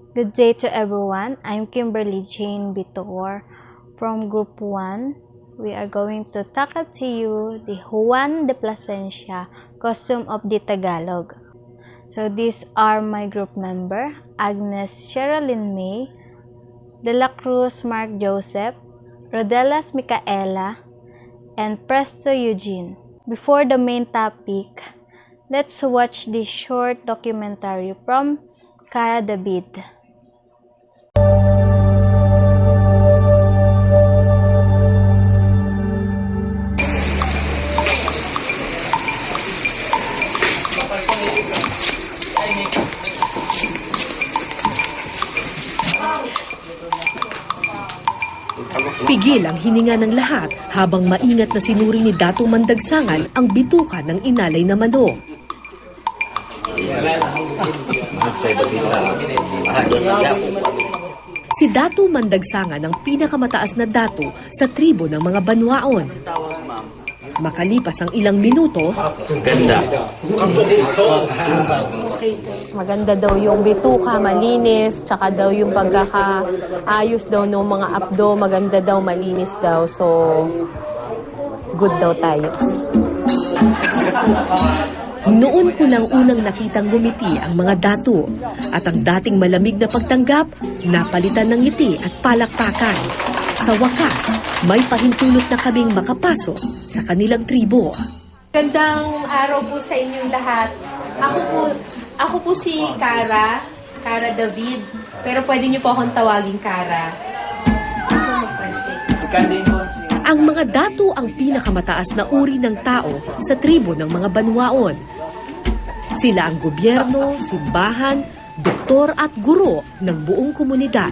Good day to everyone. I'm Kimberly Jane Vitor from Group 1. We are going to tackle to you the Juan de Plasencia costume of the Tagalog. So these are my group member, Agnes, Sheralyn Mae, Delacruz, Marc, Joseph, Rodelas, Mica, and Presto, Eugene. Before the main topic, let's watch this short documentary from Cara David. Pigil ang hininga ng lahat habang maingat na sinuri ni Dato Mandagsangan ang bituka ng inalay na manok. Si Dato Mandagsangan ang pinakamataas na dato sa tribo ng mga Banwaon. Makalipas ang ilang minuto, maganda daw yung bituka, malinis, tsaka daw yung pagkakaayos daw ng mga abdo, maganda daw, malinis daw. So, good daw tayo. noon ko lang unang nakitang ngumiti ang mga dato at ang dating malamig na pagtanggap, napalitan ng ngiti at palakpakan. Sa wakas, may pahintulot na kaming makapasok sa kanilang tribo. Gandang araw po sa inyong lahat. Ako po si Cara David. Pero pwede niyo po akong tawagin Cara. Ang mga dato ang pinakamataas na uri ng tao sa tribo ng mga Banwaon. Sila ang gobyerno, simbahan, doktor at guro ng buong komunidad.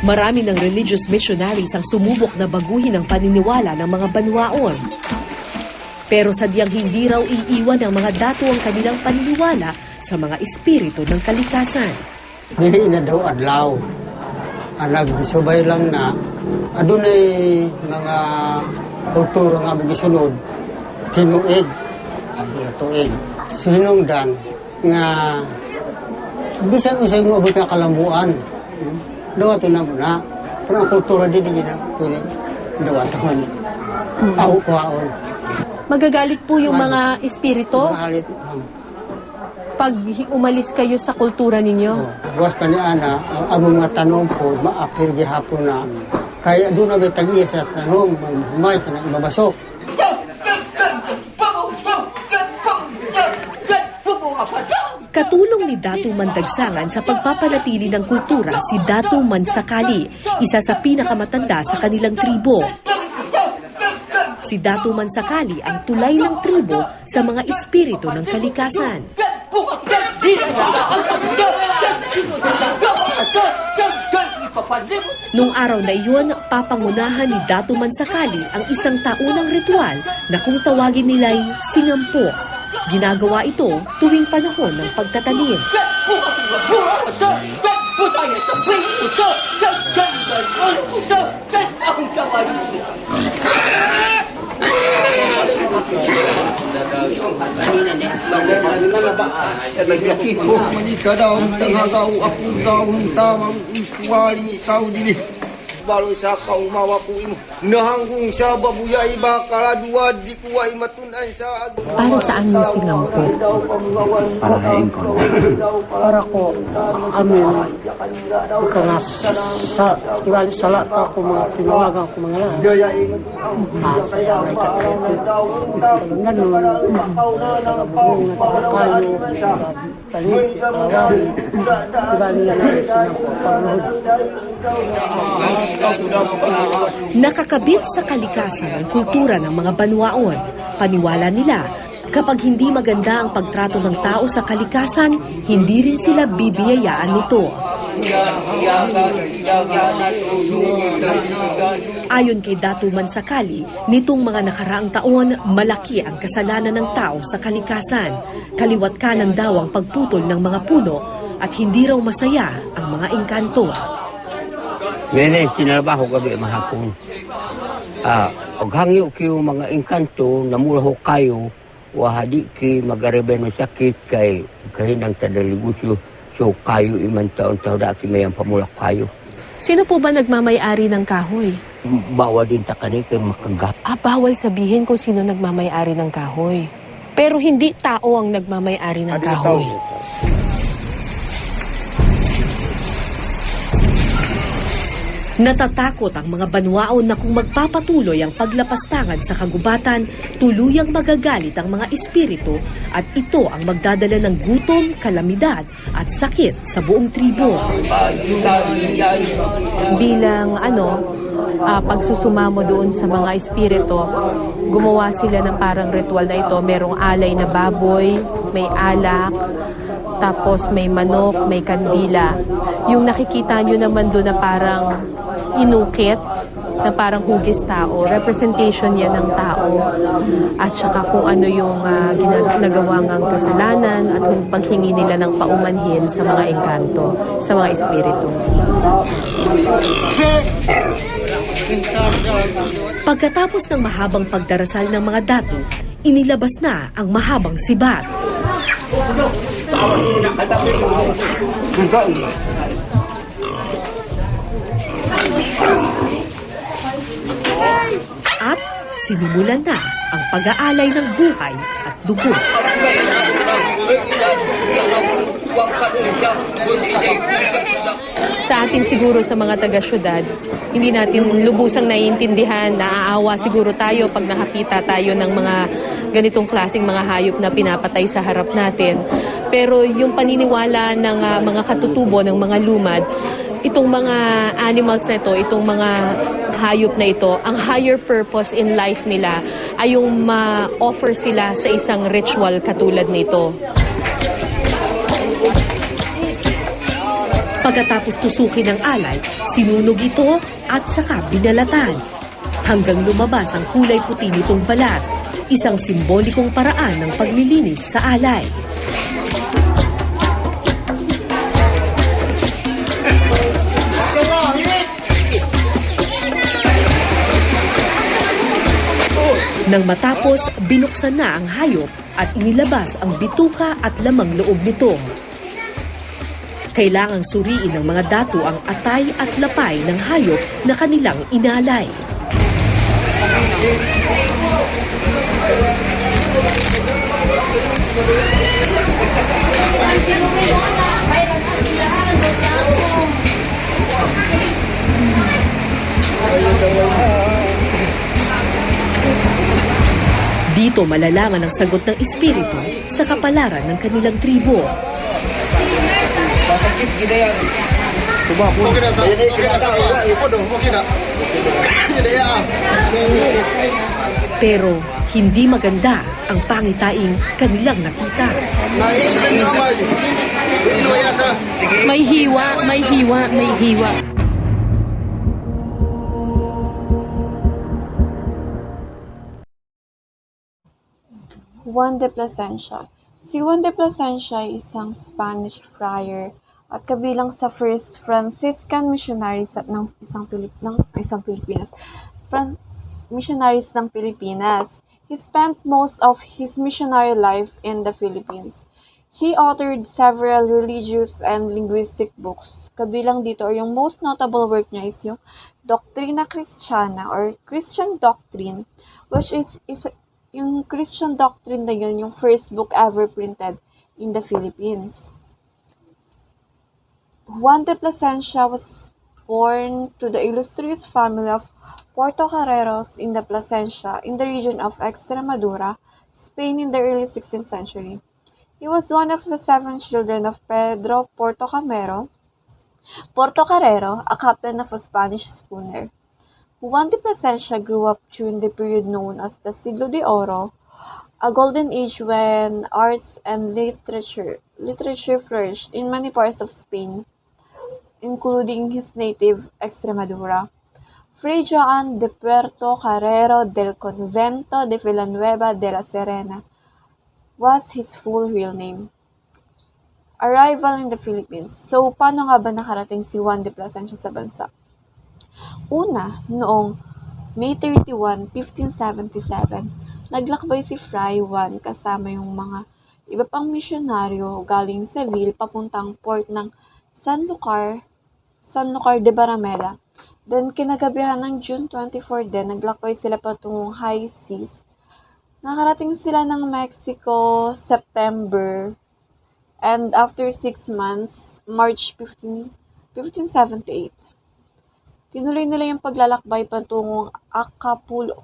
Marami ng religious missionaries ang sumubok na baguhin ang paniniwala ng mga Banwaon. Pero sadyang hindi raw iiwan ng mga dato ang kanilang paniniwala sa mga espiritu ng kalikasan. Dili na daw adlaw. Nagdisubay lang na adunay mga kultura nga magisunod tinuig sila tuig sinungdan nga bisan usay mo abot nga kalambuan dawato na muna pero ang kultura dili na pwede dawato man ako kuhaon. Magagalit po yung mga espiritu magalit pag umalis kayo sa kultura ninyo. Buwas pa ni Ana, ang among mga tanong po, maapir gihapon na. Kaya doon na may tag-iya sa tanong, may ka na ibabasok. Katulong ni Dato Mandagsangan sa pagpapanatili ng kultura si Dato Mansakali, isa sa pinakamatanda sa kanilang tribo. Si Dato Mansakali ang tulay ng tribo sa mga espiritu ng kalikasan. Nung araw na iyon, papangunahan ni Dato Mansakali ang isang taunang ritual na kung tawagin nila'y singampo. Ginagawa ito tuwing panahon ng pagtatanim. Balo sa kaumawa po imo nahanggung sa babuyay bakala duwad di kuway matunan sa Para saan yung singampo? Para hain ko. Para ko amin kung sa iwali salat ako mga tinawagan ko mga lahat. Saya may kakayat. Ganun. Kayo palit lawan. Tibali yan ang sinampo pagluhod. Nakakabit sa kalikasan ang kultura ng mga Banwaon. Paniwala nila, kapag hindi maganda ang pagtrato ng tao sa kalikasan, hindi rin sila bibiyayaan nito. Ayon kay Dato Mansakali, nitong mga nakaraang taon, malaki ang kasalanan ng tao sa kalikasan. Kaliwat kanan daw ang pagputol ng mga puno at hindi raw masaya ang mga engkanto. Ngayon, sinalabaho gabi mahapon. Og hangyo kayo mga engkanto, namula ho kayo, wahadi ki magarebe no sakit kay kahinang tadaligusyo. So kayo iman taon-taon dati may ang pamulak kayo. Sino po ba nagmamay-ari ng kahoy? Bawa din ta kani kay makagat. Bawal sabihin kung sino nagmamay-ari ng kahoy. Pero hindi tao ang nagmamay-ari ng kahoy. Natatakot ang mga banwaon na kung magpapatuloy ang paglapastangan sa kagubatan, tuluyang magagalit ang mga espiritu at ito ang magdadala ng gutom, kalamidad at sakit sa buong tribo. Bilang pagsusumamo doon sa mga espiritu, gumawa sila ng parang ritual na ito. Merong alay na baboy, may alak, tapos may manok, may kandila. Yung nakikita nyo naman doon na parang inukit, na parang hugis tao, representation yan ng tao. At saka kung ano yung ginagawang ang kasalanan at kung paghingi nila ng paumanhin sa mga engkanto, sa mga espiritu. Pagkatapos ng mahabang pagdarasal ng mga dato, inilabas na ang mahabang sibat. At sinimulan na ang pag-aalay ng buhay at dugo. Sa atin siguro sa mga taga-syudad, hindi natin lubusang naiintindihan, naaawa siguro tayo pag nakakita tayo ng mga ganitong klaseng mga hayop na pinapatay sa harap natin. Pero yung paniniwala ng mga katutubo, ng mga lumad, itong mga animals na ito, itong mga hayop na ito, ang higher purpose in life nila ay yung ma-offer sila sa isang ritual katulad nito. Pagkatapos tusukin ng alay, sinunog ito at saka binalatan. Hanggang lumabas ang kulay puti nitong balat, isang simbolikong paraan ng paglilinis sa alay. Nang matapos, binuksan na ang hayop at inilabas ang bituka at lamang loob nito. Kailangang suriin ng mga dato ang atay at lapay ng hayop na kanilang inalay. Dito malalaman ang sagot ng espiritu sa kapalaran ng kanilang tribo. Pero hindi maganda ang pangitaing kanilang nakita. May hiwa, may hiwa, may hiwa. Juan de Plasencia. Si Juan de Plasencia ay isang Spanish friar at kabilang sa first Franciscan missionaries ng Pilipinas. Missionaries ng Pilipinas. He spent most of his missionary life in the Philippines. He authored several religious and linguistic books. Kabilang dito, yung most notable work niya is yung Doctrina Christiana or Christian Doctrine, which is yung Christian doctrine na yun, yung first book ever printed in the Philippines. Juan de Plasencia was born to the illustrious family of Portocarreros in the Plasencia in the region of Extremadura, Spain in the early 16th century. He was one of the 7 children of Pedro Portocarrero, a captain of a Spanish schooner. Juan de Plasencia grew up during the period known as the Siglo de Oro, a golden age when arts and literature flourished in many parts of Spain, including his native Extremadura. Fray Juan de Puerto Carrero del Convento de Villanueva de la Serena was his full real name. Arrival in the Philippines. So, paano nga ba nakarating si Juan de Plasencia sa bansa? Una, noong May 31, 1577, naglakbay si Fray Juan kasama yung mga iba pang misyonaryo galing Seville papuntang port ng San Lucar de Barrameda. Then, kinagabihan ng June 24 din, naglakbay sila patungong high seas. Nakarating sila ng Mexico, September, and after 6 months, March 1578, tinuloy nila yung paglalakbay patungong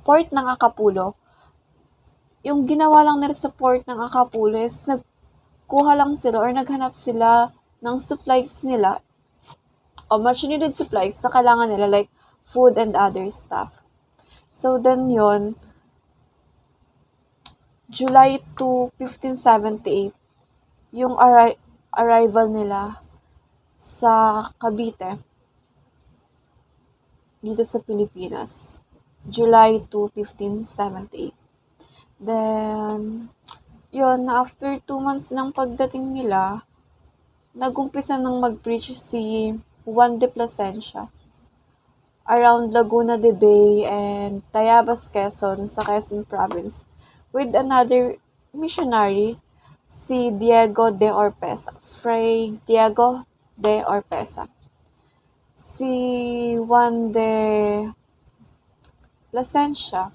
port ng Acapulco. Yung ginawa lang nila sa port ng Acapulco is nagkuha lang sila or naghanap sila ng supplies nila o much needed supplies na kailangan nila like food and other stuff. So then yon July 2, 1578, yung arrival nila sa Cavite dito sa Pilipinas. July 2, 1578. Then, yun, after 2 months ng pagdating nila, nagumpisa nang mag-preach si Juan de Plasencia around Laguna de Bay and Tayabas, Quezon sa Quezon Province with another missionary, si Diego de Orpeza, Fray Diego de Orpeza. Si Juan de Plasencia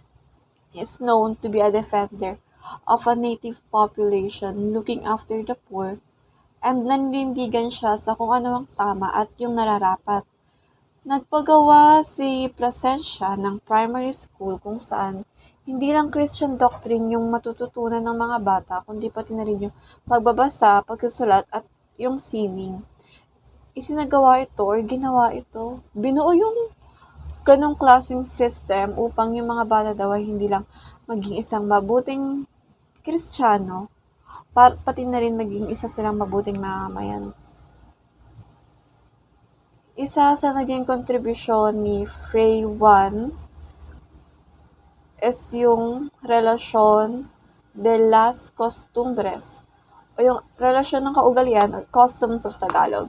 is known to be a defender of a native population looking after the poor, and nanindigan siya sa kung ano ang tama at yung nararapat. Nagpagawa si Plasencia ng primary school kung saan hindi lang Christian doctrine yung matututunan ng mga bata, kundi pati na rin yung pagbabasa, pagsusulat, at yung sining. Isinagawa ito or ginawa ito. Binuo yung ganong klaseng system upang yung mga bata daw ay hindi lang maging isang mabuting Kristiyano, pati na rin maging isa silang mabuting mamamayan. Isa sa naging kontribusyon ni Fray Juan is yung relasyon de las costumbres o yung relasyon ng kaugalian or customs of Tagalog.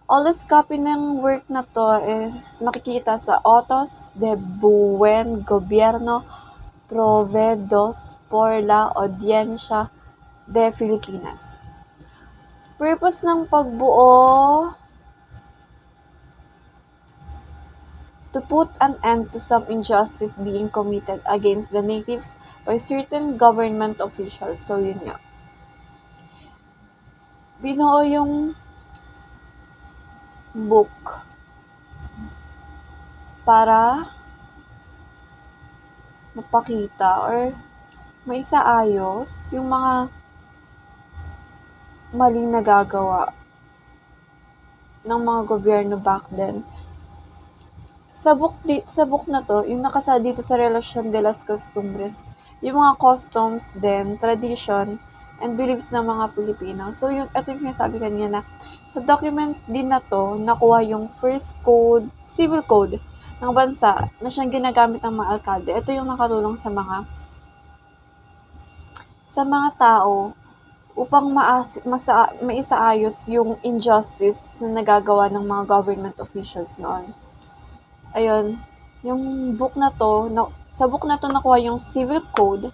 Oldest copy ng work na to is makikita sa Autos de Buen Gobierno Proveedos por la Audiencia de Filipinas. Purpose ng pagbuo: to put an end to some injustice being committed against the natives by certain government officials. So, yun nga. Binuo yung book para mapakita or maisaayos yung mga maling nagagawa ng mga gobyerno back then. Sa book na to, yung nakasa dito sa relasyon de las costumbres, yung mga customs din, tradition, and beliefs ng mga Pilipino. So, ito yung sinasabi kanina na sa document din na to, nakuha yung first code, civil code ng bansa na siyang ginagamit ng mga alkalde. Ito yung nakatulong sa mga tao upang maisaayos yung injustice na nagagawa ng mga government officials noon. Ayun, yung book na to, sa book na to nakuha yung civil code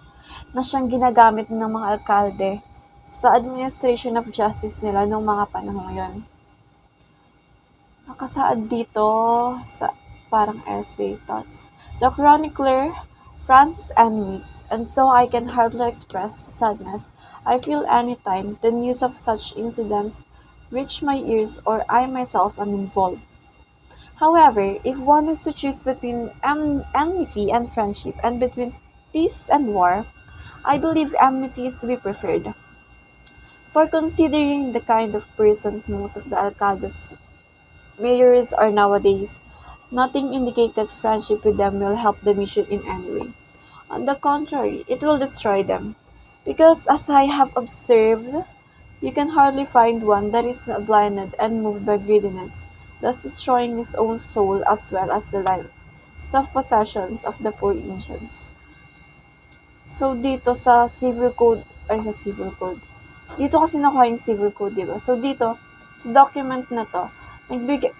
na siyang ginagamit ng mga alkalde sa administration of justice nila noong mga panahon ngayon. Nakasaad dito sa parang essay thoughts. The chronicler Francis enemies, and so I can hardly express the sadness I feel anytime the news of such incidents reach my ears or I myself am involved. However, if one is to choose between enmity and friendship and between peace and war, I believe enmity is to be preferred. For considering the kind of persons most of the alcaldes, mayors are nowadays, nothing indicates that friendship with them will help the mission in any way. On the contrary, it will destroy them. Because as I have observed, you can hardly find one that is not blinded and moved by greediness, thus destroying his own soul as well as the lives of possessions of the poor Indians. So, dito sa civil code, dito kasi nakuha yung civil code, diba? So, dito, sa document na to,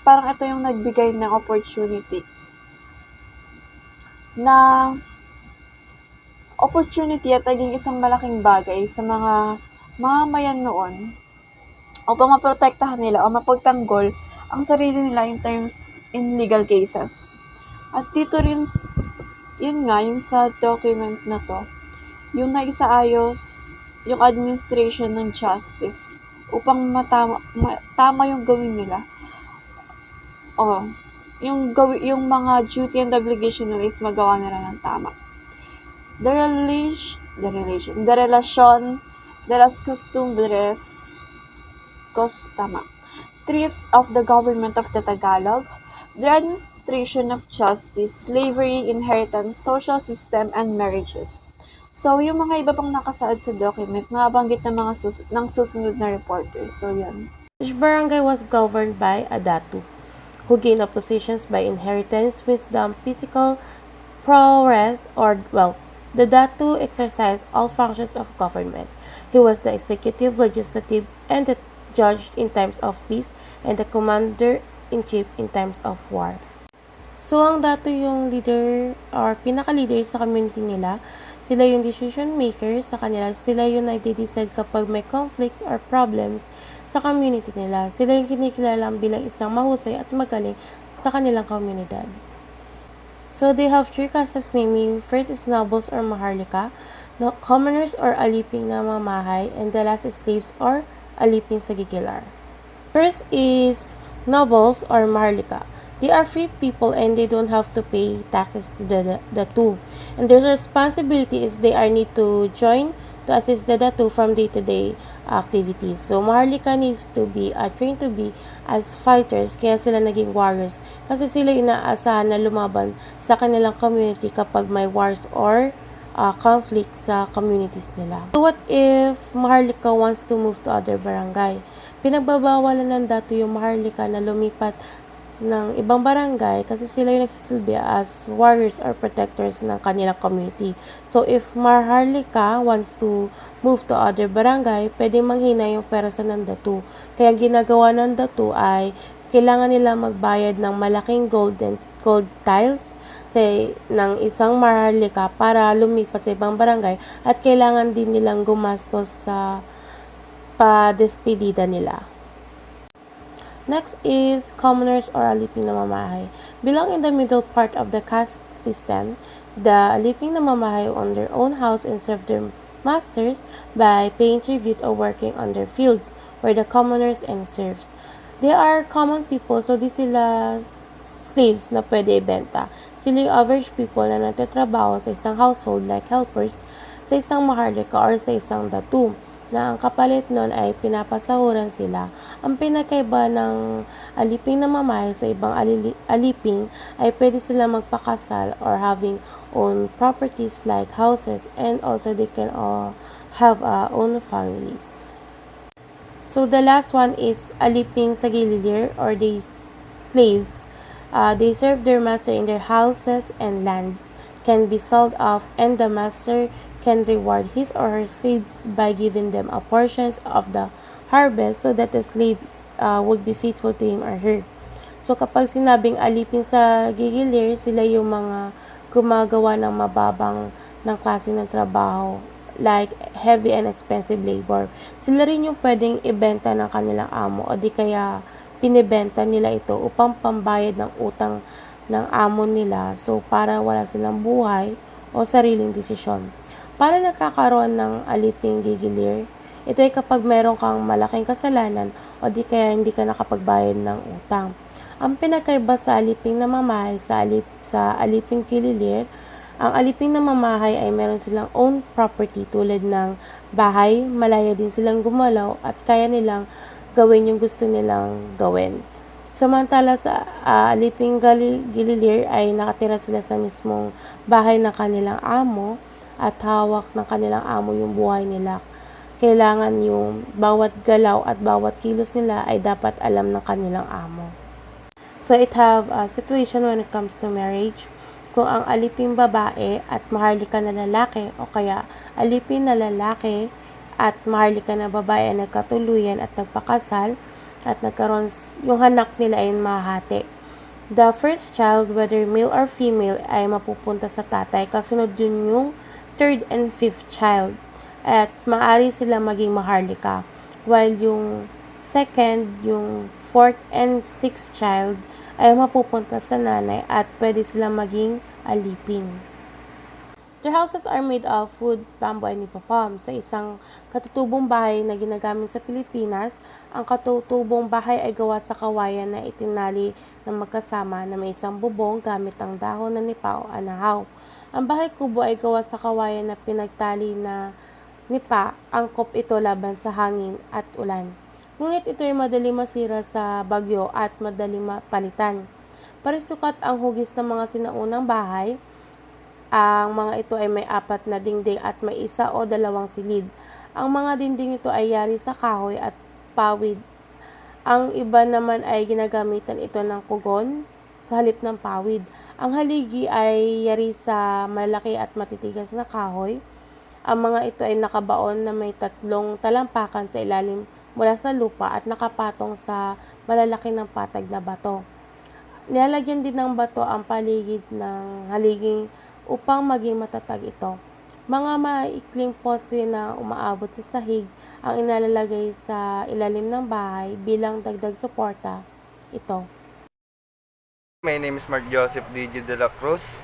parang ito yung nagbigay ng opportunity na opportunity at naging isang malaking bagay sa mga mamamayan noon upang maprotektahan nila o mapagtanggol ang sarili nila in legal cases. At dito rin, yun nga, yung sa document na to, yung naisaayos yung administration ng justice upang tama yung gawin nila. Yung mga duty and obligation nila is magawa nila ng tama. The relasyon de las costumbres treats of the government of the Tagalog, the administration of justice, slavery, inheritance, social system, and marriages. So, yung mga iba pang nakasaad sa document, mabanggit ng mga susunod na reporters. So, yan. Each barangay was governed by a datu, who gained positions by inheritance, wisdom, physical prowess, or wealth. The datu exercised all functions of government. He was the executive, legislative, and the judge in times of peace, and the commander-in-chief in times of war. So, ang datu yung leader or pinaka-leader sa community nila. Sila yung decision maker sa kanila. Sila yung nagde-decide kapag may conflicts or problems sa community nila. Sila yung kinikilala bilang isang mahusay at magaling sa kanilang komunidad. So, they have 3 classes naming first is nobles or maharlika, commoners or aliping na mamahay, and the last is slaves or aliping sa gigilar. First is nobles or maharlika. They are free people and they don't have to pay taxes to the datu. And their responsibility is they are need to join to assist the datu from day-to-day activities. So, maharlika needs to be trained to be as fighters, kaya sila naging warriors. Kasi sila inaasahan na lumaban sa kanilang community kapag may wars or conflict sa communities nila. So, what if maharlika wants to move to other barangay? Pinagbabawalan ng datu yung maharlika na lumipat ng ibang barangay kasi sila yung nagsisilbi as warriors or protectors ng kanilang community. So, if maharlika wants to move to other barangay, pwedeng manghina yung peraso ng datu. Kaya ginagawa ng datu ay kailangan nila magbayad ng malaking gold tiles ng isang maharlika para lumipat sa ibang barangay at kailangan din nilang gumastos sa padespedida nila. Next is commoners or aliping na mamahay. Belong in the middle part of the caste system, the aliping na mamahay own their own house and serve their masters by paying tribute or working on their fields, where the commoners and serfs. They are common people, so di sila slaves na pwede ibenta. Sila yung average people na nagtatrabaho sa isang household like helpers sa isang maharlika or sa isang datu, na ang kapalit nun ay pinapasahuran sila. Ang pinakaiba ng aliping na mamahay sa ibang aliping ay pwede sila magpakasal or having own properties like houses, and also they can all have own families. So the last one is aliping sa gililir or they slaves. They serve their master in their houses and lands, can be sold off, and the master can reward his or her slaves by giving them a portion of the harvest so that the slaves would be faithful to him or her. So, kapag sinabing alipin sa gigilir, sila yung mga gumagawa ng mababang ng klase ng trabaho like heavy and expensive labor. Sila rin yung pwedeng ibenta ng kanilang amo o di kaya pinibenta nila ito upang pambayad ng utang ng amo nila. So, para wala silang buhay o sariling desisyon. Para nagkakaroon ng aliping gigilir, ito ay kapag meron kang malaking kasalanan o di kaya hindi ka nakapagbayad ng utang. Ang pinakaiba sa aliping na mamahay sa aliping gigilir, ang aliping na mamahay ay meron silang own property tulad ng bahay, malaya din silang gumalaw at kaya nilang gawin yung gusto nilang gawin. Samantala sa aliping gigilir ay nakatira sila sa mismong bahay ng kanilang amo at hawak ng kanilang amo yung buhay nila. Kailangan yung bawat galaw at bawat kilos nila ay dapat alam ng kanilang amo. So it have a situation when it comes to marriage. Kung ang aliping babae at maharlika na lalaki o kaya alipin na lalaki at maharlika na babae ay nagkatuluyan at nagpakasal at nagkaroon yung anak nila ay mahati. The first child, whether male or female, ay mapupunta sa tatay. Kasunod yun yung third and fifth child at maaari sila maging maharlika, while yung second, yung fourth and sixth child ay mapupunta sa nanay at pwede sila maging alipin. Their houses are made of wood, bamboo, and ipapam. Sa isang katutubong bahay na ginagamit sa Pilipinas, ang katutubong bahay ay gawa sa kawayan na itinali ng magkasama na may isang bubong gamit ang dahon na nipa o anahaw. Ang bahay kubo ay gawa sa kawayan na pinagtali na nipa, angkop ito laban sa hangin at ulan. Ngunit ito ay madali masira sa bagyo at madali mapalitan. Parisukat ang hugis ng mga sinaunang bahay. Ang mga ito ay may 4 na dingding at may 1 o 2 silid. Ang mga dingding ito ay yari sa kahoy at pawid. Ang iba naman ay ginagamitan ito ng kugon sa halip ng pawid. Ang haligi ay yari sa malaki at matitigas na kahoy. Ang mga ito ay nakabaon na may 3 talampakan sa ilalim mula sa lupa at nakapatong sa malalaki ng patag na bato. Nilalagyan din ng bato ang paligid ng haliging upang maging matatag ito. Mga maikling poste na umaabot sa sahig ang inalalagay sa ilalim ng bahay bilang dagdag suporta ito. My name is Marc DJ Delacruz.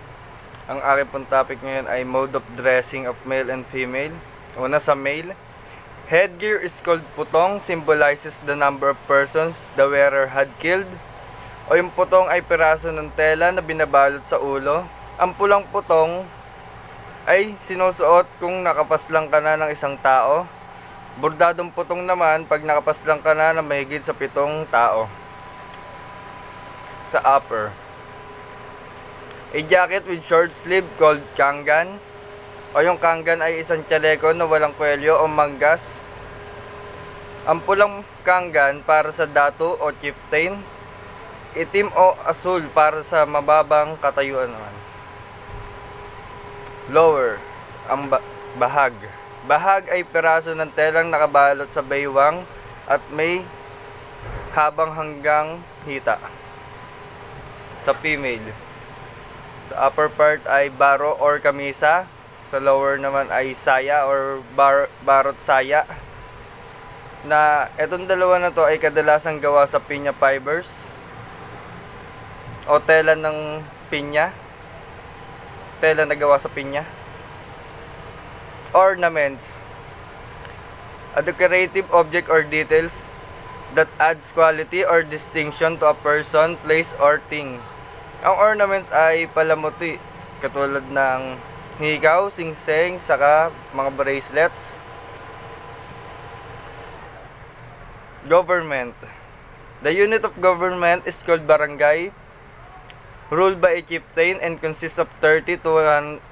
Ang aking pong topic ngayon ay mode of dressing of male and female. Una sa male, headgear is called putong, symbolizes the number of persons the wearer had killed. O yung putong ay piraso ng tela na binabalot sa ulo. Ang pulang putong ay sinusuot kung nakapaslang ka na ng isang tao. Bordadong putong naman pag nakapaslang ka na ng mahigit sa 7 tao. Sa upper. A jacket with short sleeve called kangan. O yung kangan ay isang tsaleko na walang kwelyo o manggas. Ang pulang kangan para sa datu o chieftain. Itim o asul para sa mababang katayuan naman. Lower, ang bahag. Bahag ay piraso ng telang nakabalot sa baywang at may habang hanggang hita. Sa female, sa upper part ay baro or kamisa. Sa lower naman ay saya or barot saya. Na etong dalawa na to ay kadalasang gawa sa pinya fibers o tela ng pinya. Tela na gawa sa pinya. Ornaments, a decorative object or details that adds quality or distinction to a person, place, or thing. Ang ornaments ay palamuti, katulad ng hikaw, singseng, saka mga bracelets. Government, the unit of government is called barangay, ruled by a chieftain and consists of 30 to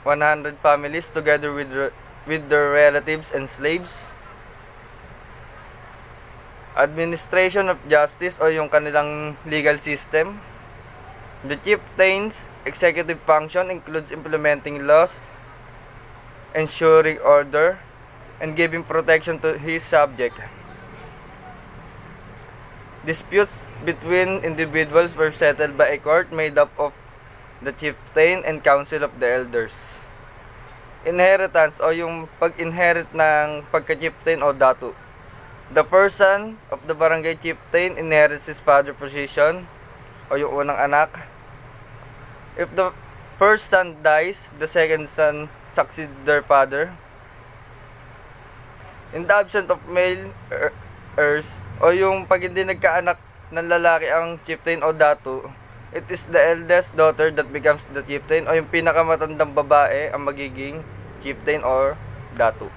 100 families together with their relatives and slaves. Administration of justice o yung kanilang legal system. The chieftain's executive function includes implementing laws, ensuring order, and giving protection to his subject. Disputes between individuals were settled by a court made up of the chieftain and council of the elders. Inheritance o yung pag-inherit ng pagka-chieftain o datu. The first son of the barangay chieftain inherits his father's position o yung unang anak. If the first son dies, the second son succeeds their father. In the absence of male heirs o yung pag hindi nagkaanak ng lalaki ang chieftain o datu, it is the eldest daughter that becomes the chieftain o yung pinakamatandang babae ang magiging chieftain or datu.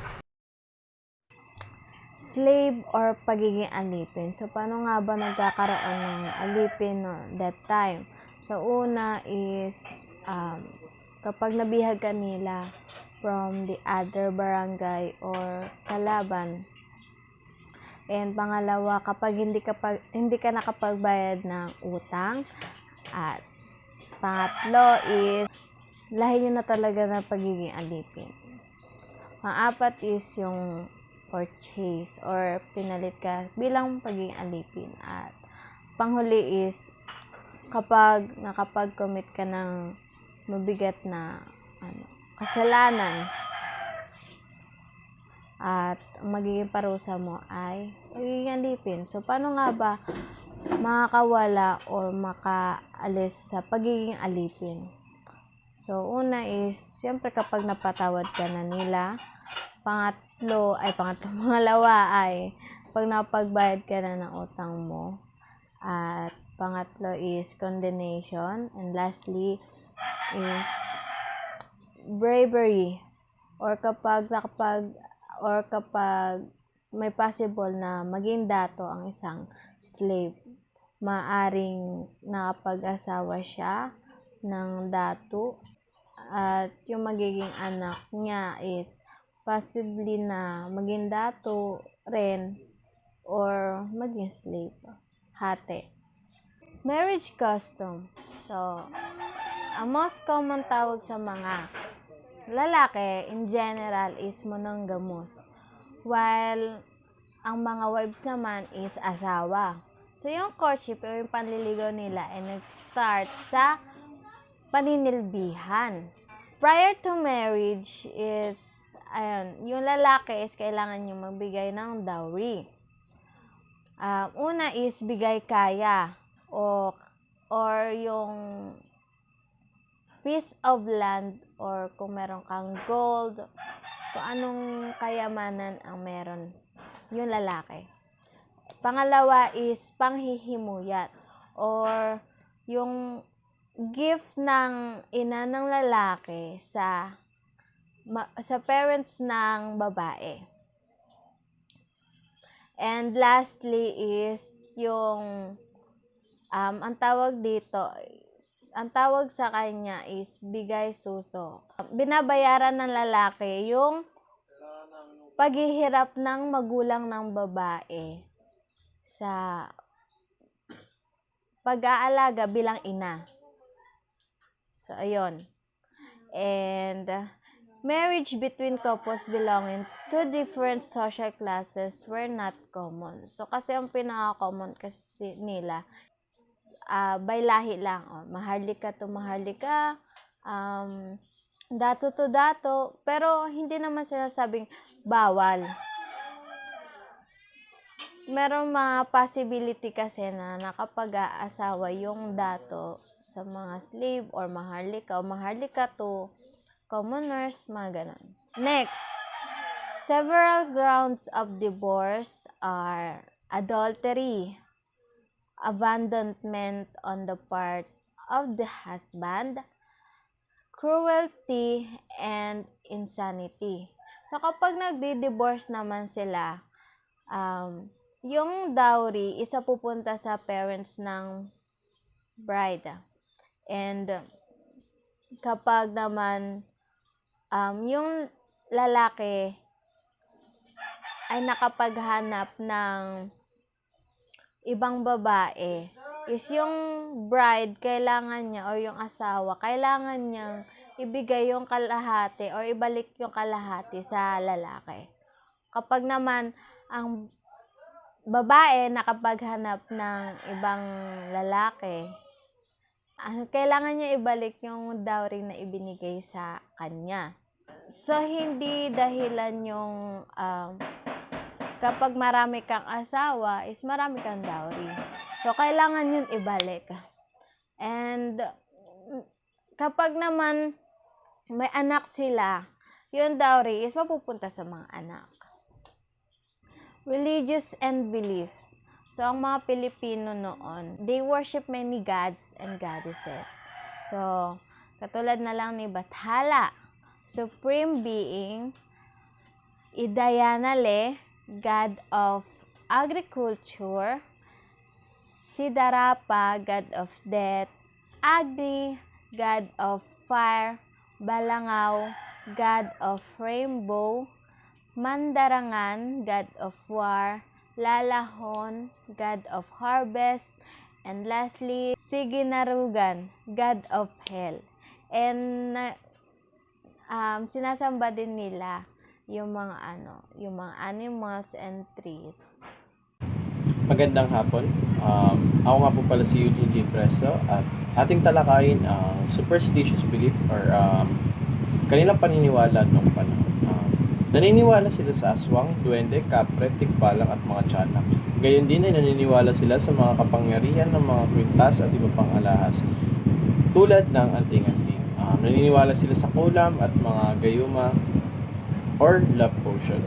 Slave or pagiging alipin. So, paano nga ba nagkakaroon ng alipin no, that time? So, una is kapag nabihag ka nila from the other barangay or kalaban. And pangalawa, kapag hindi ka nakapagbayad ng utang. At pangatlo is lahi nyo na talaga na pagiging alipin. Pang-apat is yung purchase or pinalit ka bilang pagiging alipin. At panghuli is kapag nakapag-commit ka ng mabigat na kasalanan at ang magiging parusa mo ay magiging alipin. So, paano nga ba makakawala or makaalis sa pagiging alipin? So, una is, siyempre kapag napatawad ka na nila, pangalawa ay pag napagbayad ka na ng utang mo, at pangatlo is condemnation, and lastly is bravery, or kapag may possible na maging dato ang isang slave, maaring nakapag-asawa siya ng dato, at yung magiging anak niya is possibly na maging dato rin or maging slave, hati. Marriage custom. So, ang most common tawag sa mga lalaki in general is monogamous, while ang mga wives naman is asawa. So, yung courtship o yung panliligaw nila ay nag-start sa paninilbihan. Prior to marriage is, yung lalaki is kailangan niyo magbigay ng dowry. Una is bigay kaya, or yung piece of land, or kung meron kang gold, kung anong kayamanan ang meron yung lalaki. Pangalawa is panghihimuyat, or yung gift ng ina ng lalaki sa parents ng babae. And lastly is yung ang tawag sa kanya is bigay suso. Binabayaran ng lalaki yung paghihirap ng magulang ng babae sa pag-aalaga bilang ina. So, ayun. And marriage between couples belonging to different social classes were not common. So, kasi ang pinaka-common kasi nila, by lahi lang. Maharlika to maharlika, dato to dato, pero hindi naman sila sabing bawal. Merong mga possibility kasi na nakapag-aasawa yung dato sa mga slave or maharlika to commoners, mga ganon. Next, several grounds of divorce are adultery, abandonment on the part of the husband, cruelty, and insanity. So, kapag nagdi-divorce naman sila, yung dowry isa pupunta sa parents ng bride. And kapag naman yung lalaki ay nakapaghanap ng ibang babae, is yung bride kailangan niya, or yung asawa kailangan niyang ibigay yung kalahati or ibalik yung kalahati sa lalaki. Kapag naman ang babae nakapaghanap ng ibang lalaki, kailangan niya ibalik yung dowry na ibinigay sa kanya. So, hindi dahilan yung kapag marami kang asawa is marami kang dowry. So, kailangan yun ibalik. And kapag naman may anak sila, yung dowry is mapupunta sa mga anak. Religious and belief. So, ang mga Pilipino noon, they worship many gods and goddesses. So, katulad na lang ni Bathala, Supreme Being, Idayanale, God of Agriculture, Sidarapa, God of Death, Agni, God of Fire, Balangaw, God of Rainbow, Mandarangan, God of War, Lalahon, God of Harvest, and lastly, Siginarugan, God of Hell. And sinasamba din nila yung mga animals and trees. Magandang hapon. Ako nga po pala si Eugene Presto, at ating talakayin ang superstitious belief or kanilang paniniwala nung panahon. Naniniwala sila sa aswang, duwende, kapre, tikbalang at mga tiyanak. Gayon din ay naniniwala sila sa mga kapangyarihan ng mga kwintas at iba pang alahas, tulad ng anting-anting. Naniniwala sila sa kulam at mga gayuma or love potion.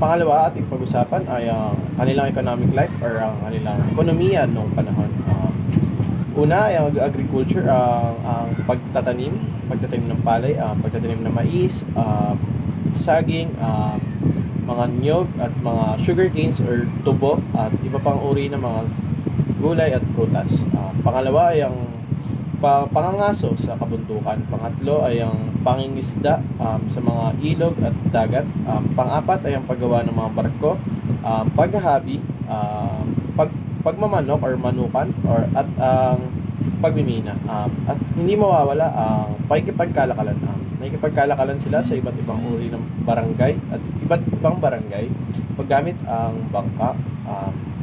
Pangalawa, ating pag-usapan ay ang kanilang economic life or ang kanilang ekonomiya noong panahon. Una ay ang agriculture, ang pagtatanim ng palay, pagtatanim ng mais, saging, mga niyog at mga sugar canes or tubo at iba pang uri ng mga gulay at prutas. Pangalawa ay ang pangangaso sa kabundukan. Pangatlo ay ang pangingisda sa mga ilog at dagat. Pang-apat ay ang paggawa ng mga barko, paghahabi, pagmamanok or manukan at ang pagmimina. At hindi mawawala ang pakikipagkalakalan. Nakikipagkalakalan sila sa iba't ibang uri ng barangay at iba't ibang barangay paggamit ang bangka.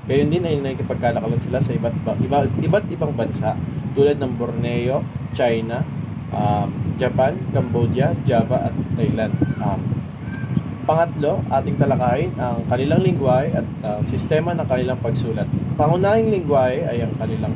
Gayon din ay nakikipagkalakalan sila sa iba't ibang bansa tulad ng Borneo, China, Japan, Cambodia, Java at Thailand. Pangatlo, ating talakayin ang kanilang lingwahe at sistema ng kanilang pagsulat. Pangunahing lingwahe ay ang kanilang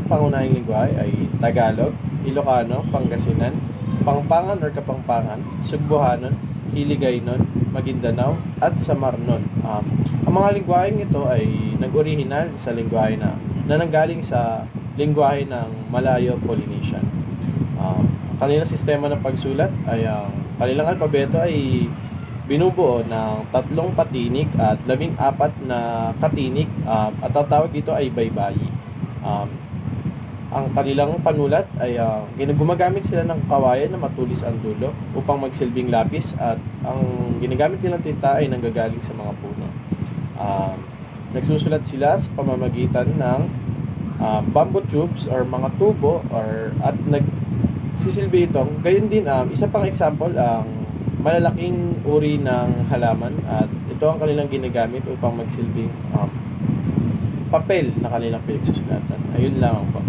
pangunahing lingwahe ay Tagalog, Ilocano, Pangasinan, Pangpangan or Kapampangan, Sugbuhanon, Hiligaynon, Maguindanao at Samarnon. Ang mga lingwaheng ito ay nag-orihinal sa lingwahe na nanggaling sa lingwahe ng Malayo-Polynesian. Kanilang sistema ng pagsulat ay ang kanilang alpabeto ay binubuo ng 3 patinig at 14 na katinig at ang tawag dito ay baybayi. Ang kanilang panulat ay gumagamit sila ng kawayan na matulis ang dulo upang magsilbing lapis at ang ginagamit nilang tinta ay nanggagaling sa mga puno. Nagsusulat sila sa pamamagitan ng bamboo tubes or mga tubo at nagsisilbi itong. Gayon din, isa pang example, ang malalaking uri ng halaman at ito ang kanilang ginagamit upang magsilbing papel na kanilang pinagsusulatan. Ayun lang po.